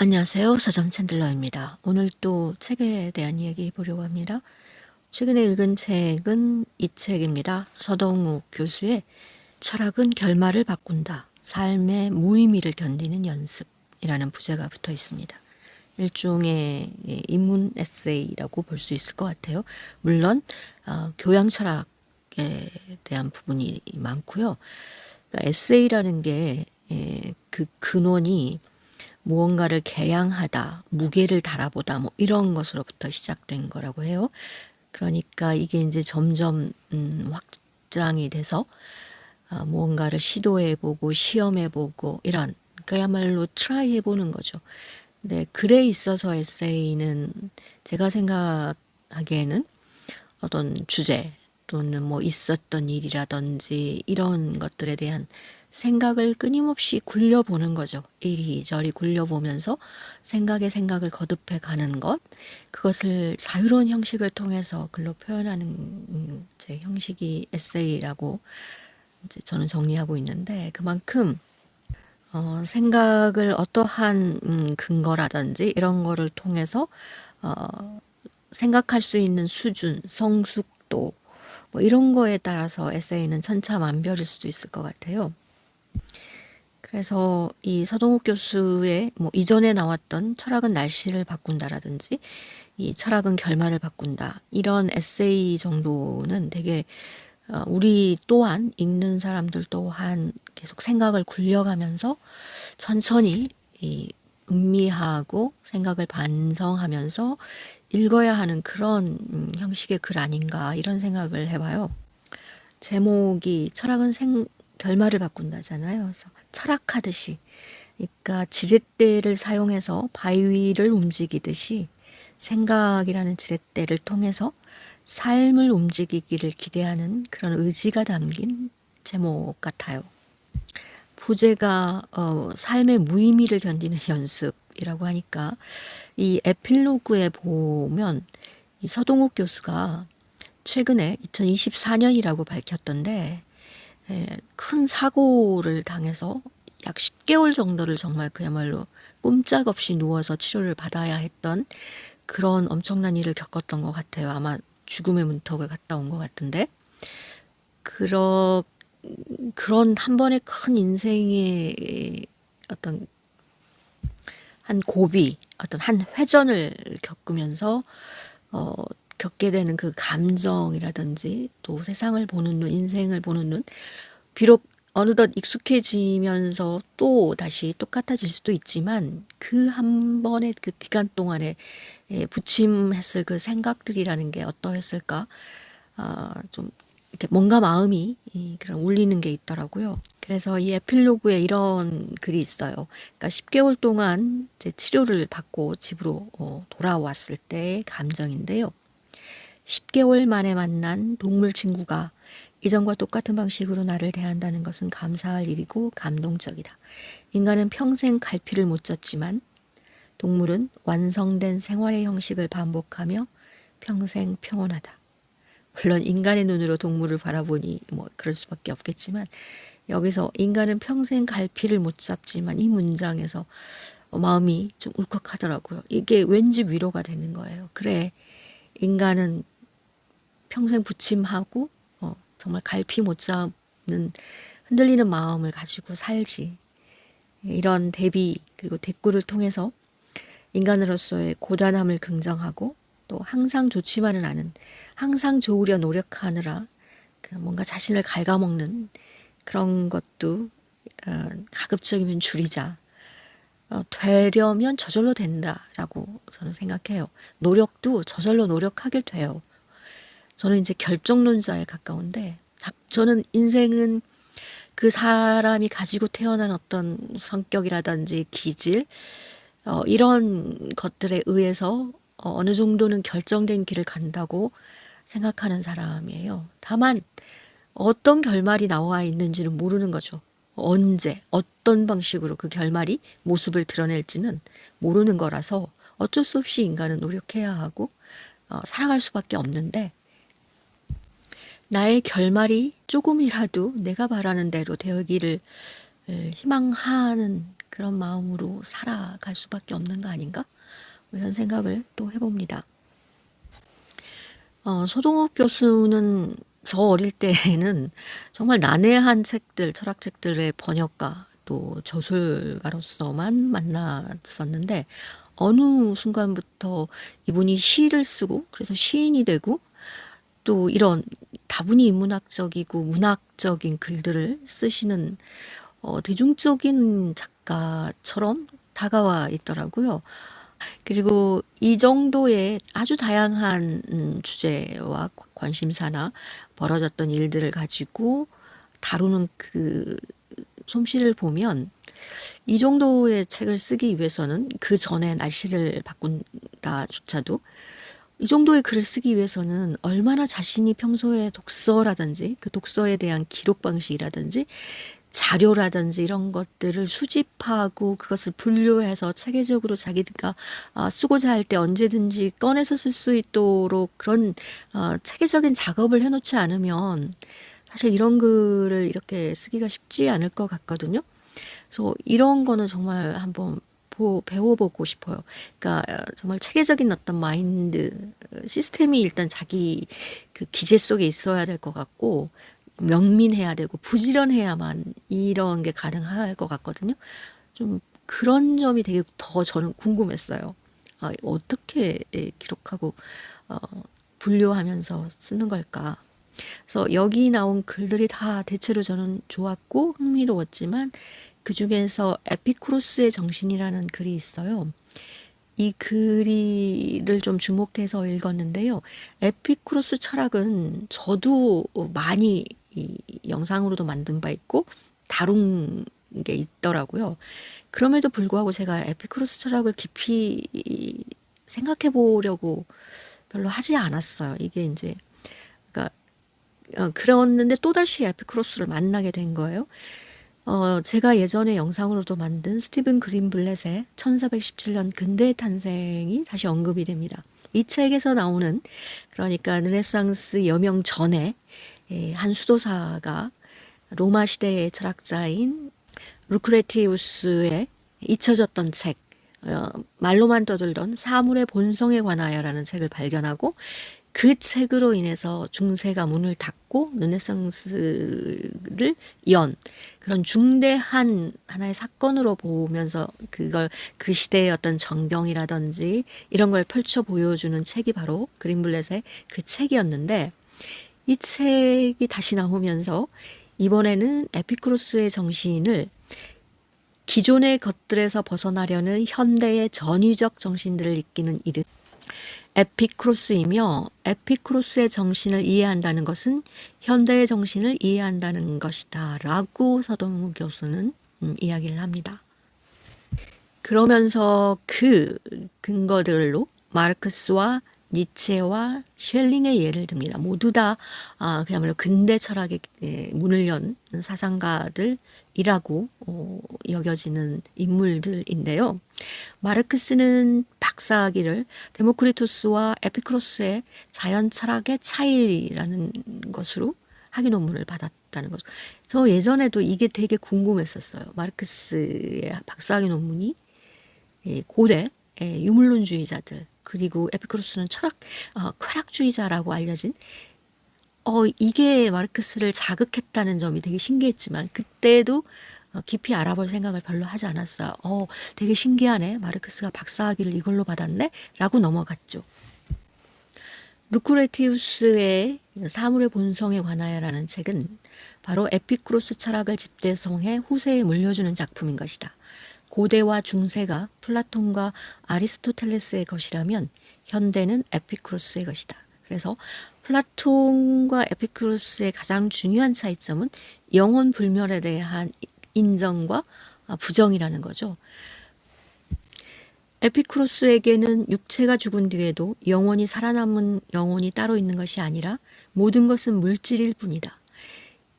안녕하세요. 서점 챈들러입니다. 오늘 또 책에 대한 이야기 해보려고 합니다. 최근에 읽은 책은 이 책입니다. 서동욱 교수의 철학은 결말을 바꾼다. 삶의 무의미를 견디는 연습이라는 부제가 붙어 있습니다. 일종의 인문 에세이라고 볼 수 있을 것 같아요. 물론 교양 철학에 대한 부분이 많고요. 그러니까 에세이라는 게 그 근원이 무언가를 개량하다, 무게를 달아보다, 뭐 이런 것으로부터 시작된 거라고 해요. 그러니까 이게 이제 점점 확장이 돼서 무언가를 시도해보고 시험해보고 이런 그야말로 트라이 해보는 거죠. 근데 글에 있어서 에세이는 제가 생각하기에는 어떤 주제 또는 뭐 있었던 일이라든지 이런 것들에 대한 생각을 끊임없이 굴려보는 거죠. 이리저리 굴려보면서 생각을 거듭해 가는 것, 그것을 자유로운 형식을 통해서 글로 표현하는 제 형식이 에세이라고 이제 저는 정리하고 있는데, 그만큼 생각을 어떠한 근거라든지 이런 거를 통해서 생각할 수 있는 수준, 성숙도 뭐 이런 거에 따라서 에세이는 천차만별일 수도 있을 것 같아요. 그래서 이 서동욱 교수의 뭐 이전에 나왔던 철학은 날씨를 바꾼다라든지 이 철학은 결말을 바꾼다 이런 에세이 정도는 되게 우리 또한 읽는 사람들 또한 계속 생각을 굴려가면서 천천히 이 음미하고 생각을 반성하면서 읽어야 하는 그런 형식의 글 아닌가 이런 생각을 해봐요. 제목이 철학은 결말을 바꾼다잖아요. 그래서 철학하듯이, 그러니까 지렛대를 사용해서 바위를 움직이듯이 생각이라는 지렛대를 통해서 삶을 움직이기를 기대하는 그런 의지가 담긴 제목 같아요. 부제가 삶의 무의미를 견디는 연습이라고 하니까 이 에필로그에 보면 이 서동욱 교수가 최근에 2024년이라고 밝혔던데 큰 사고를 당해서 약 10개월 정도를 정말 그야말로 꼼짝없이 누워서 치료를 받아야 했던 그런 엄청난 일을 겪었던 것 같아요. 아마 죽음의 문턱을 갔다 온 것 같은데 그런 한 번의 큰 인생의 어떤 한 고비, 어떤 한 회전을 겪으면서 겪게 되는 그 감정이라든지 또 세상을 보는 눈, 인생을 보는 눈, 비록 어느덧 익숙해지면서 또 다시 똑같아질 수도 있지만 그 한 번의 그 기간 동안에 부침했을 그 생각들이라는 게 어떠했을까? 좀 이렇게 뭔가 마음이 그런 울리는 게 있더라고요. 그래서 이 에필로그에 이런 글이 있어요. 그러니까 10개월 동안 제 치료를 받고 집으로 돌아왔을 때의 감정인데요. 10개월 만에 만난 동물 친구가 이전과 똑같은 방식으로 나를 대한다는 것은 감사할 일이고 감동적이다. 인간은 평생 갈피를 못 잡지만 동물은 완성된 생활의 형식을 반복하며 평생 평온하다. 물론 인간의 눈으로 동물을 바라보니 뭐 그럴 수밖에 없겠지만 여기서 인간은 평생 갈피를 못 잡지만 이 문장에서 마음이 좀 울컥하더라고요. 이게 왠지 위로가 되는 거예요. 그래, 인간은 평생 부침하고 정말 갈피 못 잡는 흔들리는 마음을 가지고 살지. 이런 대비 그리고 대꾸를 통해서 인간으로서의 고단함을 긍정하고 또 항상 좋지만은 않은, 항상 좋으려 노력하느라 뭔가 자신을 갉아먹는 그런 것도 가급적이면 줄이자. 되려면 저절로 된다라고 저는 생각해요. 노력도 저절로 노력하게 돼요. 저는 이제 결정론자에 가까운데 저는 인생은 그 사람이 가지고 태어난 어떤 성격이라든지 기질 이런 것들에 의해서 어느 정도는 결정된 길을 간다고 생각하는 사람이에요. 다만 어떤 결말이 나와 있는지는 모르는 거죠. 언제 어떤 방식으로 그 결말이 모습을 드러낼지는 모르는 거라서 어쩔 수 없이 인간은 노력해야 하고 살아갈 수밖에 없는데, 나의 결말이 조금이라도 내가 바라는 대로 되기를 희망하는 그런 마음으로 살아갈 수밖에 없는 거 아닌가? 뭐 이런 생각을 또 해봅니다. 소동욱 교수는 저 어릴 때에는 정말 난해한 책들, 철학책들의 번역가 또 저술가로서만 만났었는데 어느 순간부터 이분이 시를 쓰고 그래서 시인이 되고 또 이런 다분히 인문학적이고 문학적인 글들을 쓰시는 대중적인 작가처럼 다가와 있더라고요. 그리고 이 정도의 아주 다양한 주제와 관심사나 벌어졌던 일들을 가지고 다루는 그 솜씨를 보면 이 정도의 책을 쓰기 위해서는 그 전에 날씨를 바꾼다조차도 이 정도의 글을 쓰기 위해서는 얼마나 자신이 평소에 독서라든지 그 독서에 대한 기록 방식이라든지 자료라든지 이런 것들을 수집하고 그것을 분류해서 체계적으로 자기가 쓰고자 할 때 언제든지 꺼내서 쓸 수 있도록 그런 체계적인 작업을 해놓지 않으면 사실 이런 글을 이렇게 쓰기가 쉽지 않을 것 같거든요. 그래서 이런 거는 정말 한번 배워보고 싶어요. 그러니까 정말 체계적인 어떤 마인드 시스템이 일단 자기 그 기재 속에 있어야 될 것 같고 명민해야 되고 부지런해야만 이런 게 가능할 것 같거든요. 좀 그런 점이 되게 더 저는 궁금했어요. 어떻게 기록하고 분류하면서 쓰는 걸까? 그래서 여기 나온 글들이 다 대체로 저는 좋았고 흥미로웠지만 그 중에서 에피쿠로스의 정신이라는 글이 있어요. 이 글을 좀 주목해서 읽었는데요. 에피쿠로스 철학은 저도 많이 이 영상으로도 만든 바 있고 다룬 게 있더라고요. 그럼에도 불구하고 제가 에피쿠로스 철학을 깊이 생각해 보려고 별로 하지 않았어요. 이게 이제 그러니까 그랬는데 또다시 에피쿠로스를 만나게 된 거예요. 제가 예전에 영상으로도 만든 스티븐 그린블렛의 1417년 근대의 탄생이 다시 언급이 됩니다. 이 책에서 나오는 그러니까 르네상스 여명 전에 한 수도사가 로마 시대의 철학자인 루크레티우스의 잊혀졌던 책, 말로만 떠들던 사물의 본성에 관하여라는 책을 발견하고 그 책으로 인해서 중세가 문을 닫고 르네상스를 연 그런 중대한 하나의 사건으로 보면서 그걸 그 시대의 어떤 전경이라든지 이런 걸 펼쳐 보여주는 책이 바로 그린블렛의 그 책이었는데 이 책이 다시 나오면서 이번에는 에피쿠로스의 정신을 기존의 것들에서 벗어나려는 현대의 전위적 정신들을 이끄는 이름 에피쿠로스이며 에피쿠로스의 정신을 이해한다는 것은 현대의 정신을 이해한다는 것이다 라고 서동욱 교수는 이야기를 합니다. 그러면서 그 근거들로 마르크스와 니체와 쉘링의 예를 듭니다. 모두 다 그야말로 근대 철학의 문을 연 사상가들이라고 여겨지는 인물들인데요. 마르크스는 박사학위를 데모크리토스와 에피쿠로스의 자연 철학의 차이라는 것으로 학위 논문을 받았다는 거죠. 저 예전에도 이게 되게 궁금했었어요. 마르크스의 박사학위 논문이 고대 유물론주의자들 그리고 에피쿠로스는 쾌락주의자라고 알려진 이게 마르크스를 자극했다는 점이 되게 신기했지만 그때도 깊이 알아볼 생각을 별로 하지 않았어요. 되게 신기하네. 마르크스가 박사학위를 이걸로 받았네? 라고 넘어갔죠. 루크레티우스의 사물의 본성에 관하여라는 책은 바로 에피쿠로스 철학을 집대성해 후세에 물려주는 작품인 것이다. 고대와 중세가 플라톤과 아리스토텔레스의 것이라면 현대는 에피쿠로스의 것이다. 그래서 플라톤과 에피쿠로스의 가장 중요한 차이점은 영혼 불멸에 대한 인정과 부정이라는 거죠. 에피쿠로스에게는 육체가 죽은 뒤에도 영원히 살아남은 영혼이 따로 있는 것이 아니라 모든 것은 물질일 뿐이다.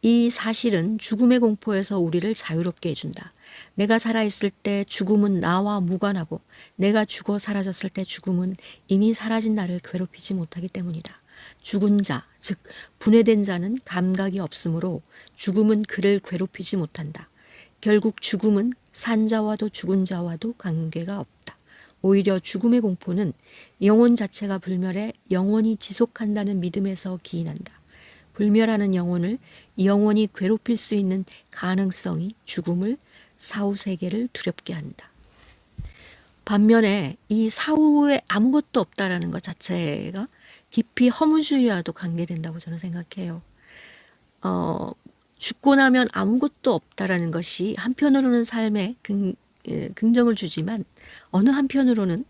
이 사실은 죽음의 공포에서 우리를 자유롭게 해준다. 내가 살아있을 때 죽음은 나와 무관하고 내가 죽어 사라졌을 때 죽음은 이미 사라진 나를 괴롭히지 못하기 때문이다. 죽은 자, 즉 분해된 자는 감각이 없으므로 죽음은 그를 괴롭히지 못한다. 결국 죽음은 산 자와도 죽은 자와도 관계가 없다. 오히려 죽음의 공포는 영혼 자체가 불멸해 영원히 지속한다는 믿음에서 기인한다. 불멸하는 영혼을 영원히 괴롭힐 수 있는 가능성이 죽음을 사후세계를 두렵게 한다. 반면에 이 사후에 아무것도 없다라는 것 자체가 깊이 허무주의와도 관계된다고 저는 생각해요. 죽고 나면 아무것도 없다라는 것이 한편으로는 삶에 긍정을 주지만 어느 한편으로는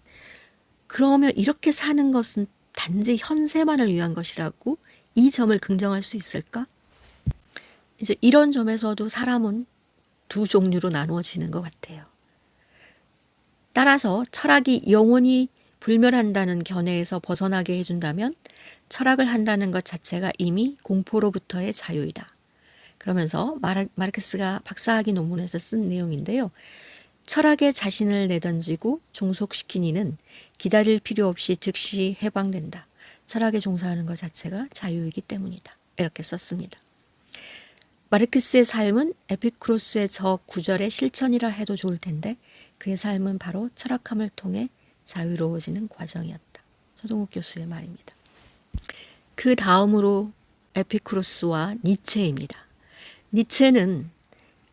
그러면 이렇게 사는 것은 단지 현세만을 위한 것이라고 이 점을 긍정할 수 있을까? 이제 이런 점에서도 사람은 두 종류로 나누어지는 것 같아요. 따라서 철학이 영원히 불멸한다는 견해에서 벗어나게 해준다면 철학을 한다는 것 자체가 이미 공포로부터의 자유이다. 그러면서 마르크스가 박사학위 논문에서 쓴 내용인데요. 철학에 자신을 내던지고 종속시킨 이는 기다릴 필요 없이 즉시 해방된다. 철학에 종사하는 것 자체가 자유이기 때문이다. 이렇게 썼습니다. 마르크스의 삶은 에피쿠로스의 저 구절의 실천이라 해도 좋을 텐데 그의 삶은 바로 철학함을 통해 자유로워지는 과정이었다. 서동욱 교수의 말입니다. 그 다음으로 에피쿠로스와 니체입니다. 니체는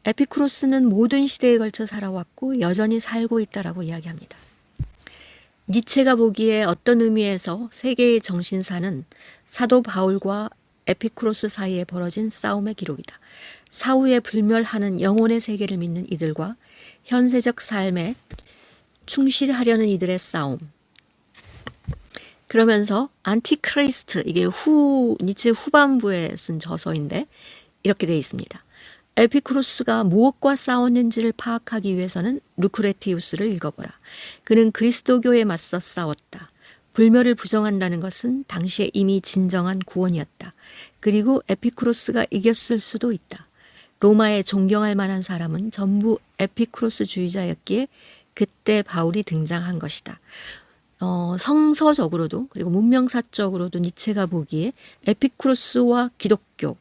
에피쿠로스는 모든 시대에 걸쳐 살아왔고 여전히 살고 있다라고 이야기합니다. 니체가 보기에 어떤 의미에서 세계의 정신사는 사도 바울과 에피쿠로스 사이에 벌어진 싸움의 기록이다. 사후에 불멸하는 영혼의 세계를 믿는 이들과 현세적 삶에 충실하려는 이들의 싸움. 그러면서 안티크리스트, 이게 니체 후반부에 쓴 저서인데 이렇게 되어 있습니다. 에피쿠로스가 무엇과 싸웠는지를 파악하기 위해서는 루크레티우스를 읽어보라. 그는 그리스도교에 맞서 싸웠다. 불멸을 부정한다는 것은 당시에 이미 진정한 구원이었다. 그리고 에피쿠로스가 이겼을 수도 있다. 로마에 존경할 만한 사람은 전부 에피쿠로스주의자였기에 그때 바울이 등장한 것이다. 성서적으로도 그리고 문명사적으로도 니체가 보기에 에피쿠로스와 기독교,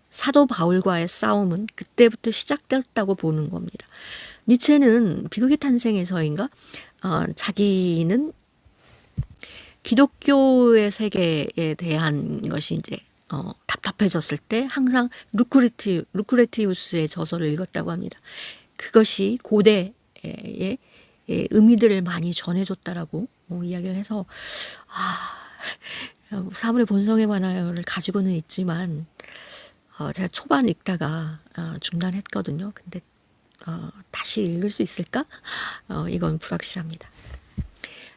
사도 바울과의 싸움은 그때부터 시작되었다고 보는 겁니다. 니체는 비극의 탄생에서인가 자기는 기독교의 세계에 대한 것이 이제 답답해졌을 때 항상 루크레티우스의 저서를 읽었다고 합니다. 그것이 고대의 의미들을 많이 전해줬다라고 이야기를 해서 사물의 본성에 관하여를 가지고는 있지만 제가 초반 읽다가 중단했거든요. 근데 다시 읽을 수 있을까? 이건 불확실합니다.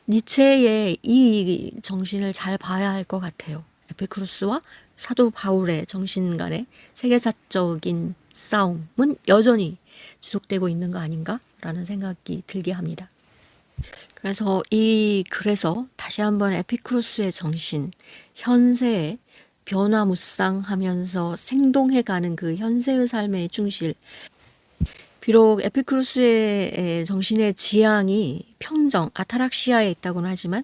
니체의 이 정신을 잘 봐야 할 것 같아요. 에피쿠로스와 사도 바울의 정신 간의 세계사적인 싸움은 여전히 지속되고 있는 거 아닌가라는 생각이 들게 합니다. 그래서 이 글에서 다시 한번 에피쿠로스의 정신, 현세에 변화무쌍하면서 생동해가는 그 현세의 삶의 충실. 비록 에피쿠로스의 정신의 지향이 평정, 아타락시아에 있다고는 하지만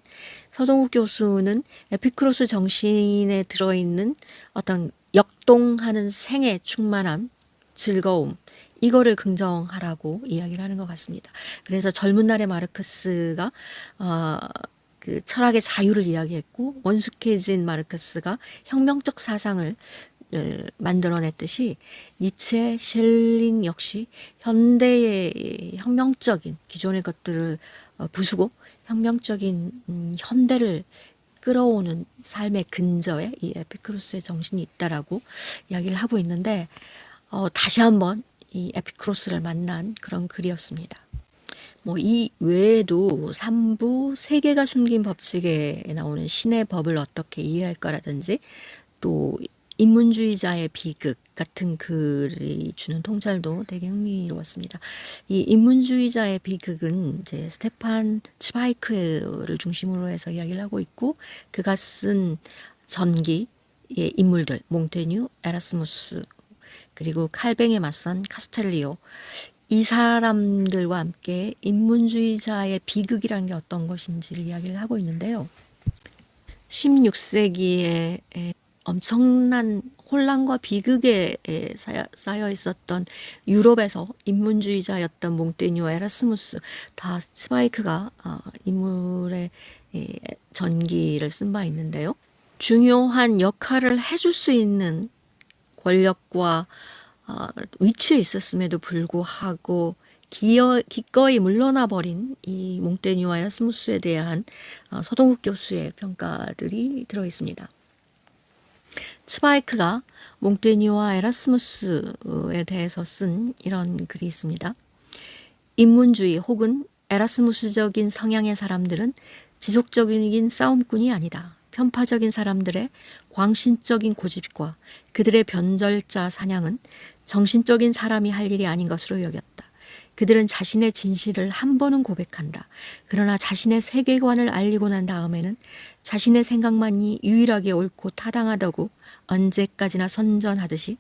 서동욱 교수는 에피쿠로스 정신에 들어있는 어떤 역동하는 생의 충만함, 즐거움, 이거를 긍정하라고 이야기를 하는 것 같습니다. 그래서 젊은 날의 마르크스가 그 철학의 자유를 이야기했고 원숙해진 마르크스가 혁명적 사상을 만들어냈듯이 니체, 셸링 역시 현대의 혁명적인 기존의 것들을 부수고 혁명적인 현대를 끌어오는 삶의 근저에 이 에피쿠로스의 정신이 있다라고 이야기를 하고 있는데 다시 한번 이 에피쿠로스를 만난 그런 글이었습니다. 이 외에도 3부 세계가 숨긴 법칙에 나오는 신의 법을 어떻게 이해할 거라든지 또 인문주의자의 비극 같은 글이 주는 통찰도 되게 흥미로웠습니다. 이 인문주의자의 비극은 이제 스테판 츠바이크를 중심으로 해서 이야기를 하고 있고 그가 쓴 전기의 인물들 몽테뉴, 에라스무스 그리고 칼뱅에 맞선 카스텔리오 이 사람들과 함께 인문주의자의 비극이라는 게 어떤 것인지를 이야기를 하고 있는데요. 16세기에 엄청난 혼란과 비극에 쌓여 있었던 유럽에서 인문주의자였던 몽테뉴와 에라스무스, 다 스파이크가 인물의 전기를 쓴 바 있는데요. 중요한 역할을 해줄 수 있는 권력과 위치에 있었음에도 불구하고 기꺼이 물러나 버린 이 몽테뉴와 에라스무스에 대한 서동욱 교수의 평가들이 들어 있습니다. 스파이크가 몽테뉴와 에라스무스에 대해서 쓴 이런 글이 있습니다. 인문주의 혹은 에라스무스적인 성향의 사람들은 지속적인 싸움꾼이 아니다. 편파적인 사람들의 광신적인 고집과 그들의 변절자 사냥은 정신적인 사람이 할 일이 아닌 것으로 여겼다. 그들은 자신의 진실을 한 번은 고백한다. 그러나 자신의 세계관을 알리고 난 다음에는 자신의 생각만이 유일하게 옳고 타당하다고 언제까지나 선전하듯이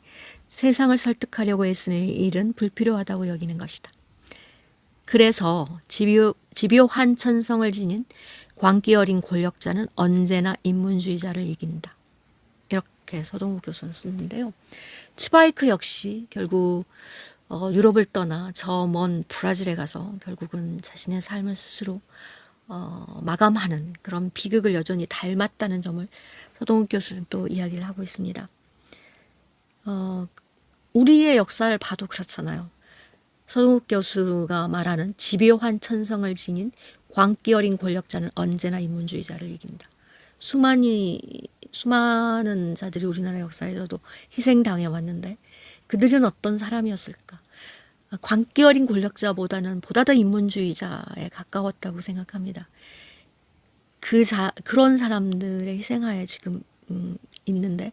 세상을 설득하려고 애쓰는 일은 불필요하다고 여기는 것이다. 그래서 집요한 천성을 지닌 광기 어린 권력자는 언제나 인문주의자를 이긴다. 이렇게 서동욱 교수는 쓰는데요. 스파이크 역시 결국 유럽을 떠나 저 먼 브라질에 가서 결국은 자신의 삶을 스스로 마감하는 그런 비극을 여전히 닮았다는 점을 서동욱 교수는 또 이야기를 하고 있습니다. 우리의 역사를 봐도 그렇잖아요. 서동욱 교수가 말하는 집요한 천성을 지닌 광기 어린 권력자는 언제나 인문주의자를 이긴다. 수많은 자들이 우리나라 역사에서도 희생당해 왔는데 그들은 어떤 사람이었을까? 광기 어린 권력자보다는 보다 더 인문주의자에 가까웠다고 생각합니다. 그런 사람들의 희생하에 지금 있는데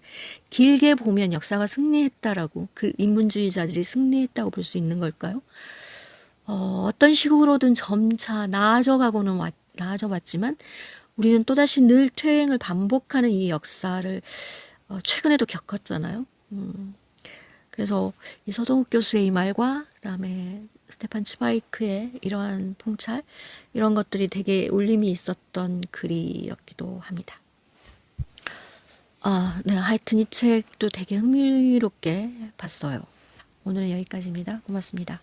길게 보면 역사가 승리했다라고 그 인문주의자들이 승리했다고 볼 수 있는 걸까요? 어떤 식으로든 점차 나아져왔지만 우리는 또다시 늘 퇴행을 반복하는 이 역사를 최근에도 겪었잖아요. 그래서 이 서동욱 교수의 이 말과 그다음에 스테판 츠바이크의 이러한 통찰 이런 것들이 되게 울림이 있었던 글이었기도 합니다. 네, 하여튼 이 책도 되게 흥미롭게 봤어요. 오늘은 여기까지입니다. 고맙습니다.